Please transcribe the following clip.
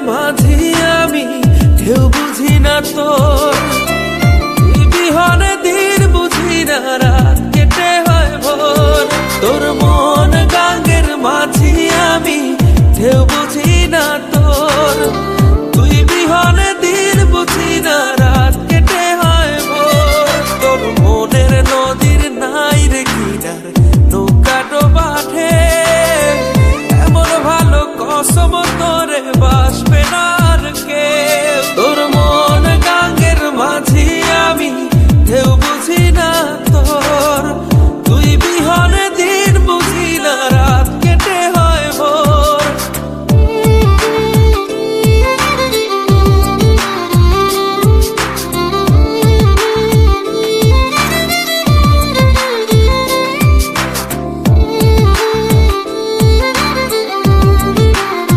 মাঝি আমি, ঢেউ বুঝি না তোর। তুই বিহনে দিন বুঝি না, রাত কেটে হয় ভোর। তোর মন গাঙ্গের মাঝি আমি, ঢেউ বুঝি না তোর। তুই বিহনে দিন বুঝি না, রাত কেটে হয় ভোর। তোর মনের নদীর নাই রে কিনার, নৌকা ডোবাঠে। এমন ভালো কসম তোরে বাসবে না আর কেউ।